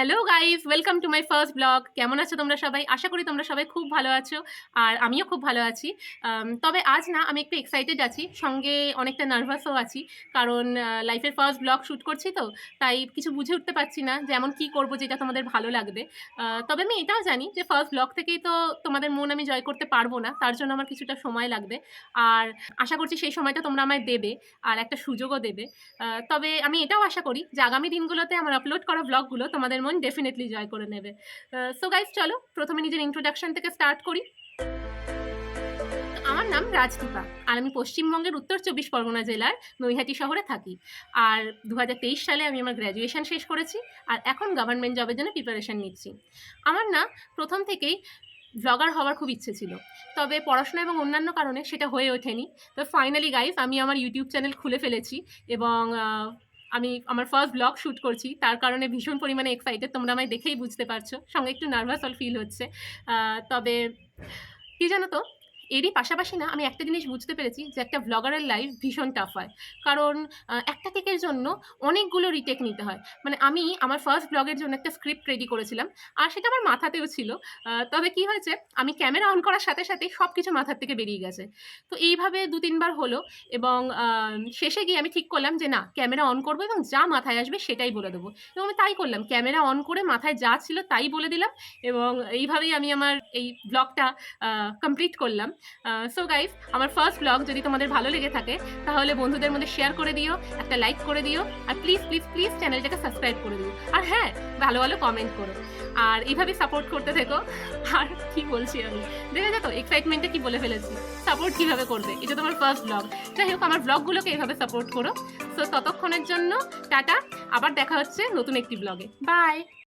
Hello guys, welcome to my first blog. কেমন আছো তোমরা সবাই? আশা করি তোমরা সবাই খুব ভালো আছো আর আমিও খুব ভালো আছি। তবে আজ না আমি একটু এক্সাইটেড আছি, সঙ্গে অনেকটা নার্ভাসও আছি। কারণ লাইফের ফার্স্ট ব্লগ শ্যুট করছি তো, তাই কিছু বুঝে উঠতে পারছি না যে এমন কী করবো যেটা তোমাদের ভালো লাগবে। তবে আমি এটাও জানি যে ফার্স্ট ব্লগ থেকেই তো তোমাদের মন আমি জয় করতে পারবো না, তার জন্য আমার কিছুটা সময় লাগবে। আর আশা করছি সেই সময়টা তোমরা আমায় দেবে আর একটা সুযোগও দেবে। তবে আমি এটাও আশা করি যে আগামী দিনগুলোতে আমার আপলোড করা ব্লগগুলো তোমাদের মন ডেফিনেটলি জয় করে নেবে। সো গাইস, চলো প্রথমে নিজের ইন্ট্রোডাকশন থেকে স্টার্ট করি। আমার নাম রাজদীপা আর আমি পশ্চিমবঙ্গের উত্তর ২৪ পরগনা জেলার নৈহাটি শহরে থাকি। আর ২০২৩ সালে আমি আমার গ্র্যাজুয়েশন শেষ করেছি আর এখন গভর্নমেন্ট জবের জন্য প্রিপারেশন নিচ্ছি। আমার না প্রথম থেকেই ব্লগার হওয়ার খুব ইচ্ছে ছিল, তবে পড়াশোনা এবং অন্যান্য কারণে সেটা হয়ে ওঠেনি। তো ফাইনালি গাইস, আমি আমার ইউটিউব চ্যানেল খুলে ফেলেছি এবং আমি আমার ফার্স্ট ব্লগ শ্যুট করছি। তার কারণে ভীষণ পরিমাণে এক্সাইটেড, তোমরা আমায় দেখেই বুঝতে পারছো। সঙ্গে একটু নার্ভাসও ফিল হচ্ছে। তবে কী জানো তো, এরই পাশাপাশি না আমি একটা জিনিস বুঝতে পেরেছি যে একটা ব্লগারের লাইফ ভীষণ টাফ হয়। কারণ একটা টেকের জন্য অনেকগুলো রিটেক নিতে হয়। মানে আমি আমার ফার্স্ট ব্লগের জন্য একটা স্ক্রিপ্ট রেডি করেছিলাম আর সেটা আমার মাথাতেও ছিল। তবে কি হয়েছে, আমি ক্যামেরা অন করার সাথে সাথেই সব কিছু মাথার থেকে বেরিয়ে গেছে। তো এইভাবে ২-৩ বার হলো এবং শেষে গিয়ে আমি ঠিক করলাম যে না, ক্যামেরা অন করবো এবং যা মাথায় আসবে সেটাই বলে দেবো। এবং আমি তাই করলাম, ক্যামেরা অন করে মাথায় যা ছিল তাই বলে দিলাম এবং এইভাবেই আমি আমার এই ব্লগটা কমপ্লিট করলাম। সো গাইস, আমার ফার্স্ট ব্লগ যদি তোমাদের ভালো লেগে থাকে তাহলে বন্ধুদের মধ্যে শেয়ার করে দিও, একটা লাইক করে দিও আর প্লিজ প্লিজ প্লিজ চ্যানেলটাকে সাবস্ক্রাইব করে দিও। আর হ্যাঁ, ভালো ভালো কমেন্ট করো আর এইভাবেই সাপোর্ট করতে থেকো। আর কি বলছি আমি, দেখে যাতো এক্সাইটমেন্টে কি বলে ফেলেছি। সাপোর্ট কিভাবে করবে, এটা তোমার ফার্স্ট ব্লগ। যাই হোক, আমার ব্লগগুলোকে এইভাবে সাপোর্ট করো। সো ততক্ষণের জন্য টাটা, আবার দেখা হচ্ছে নতুন একটি ব্লগে। বাই।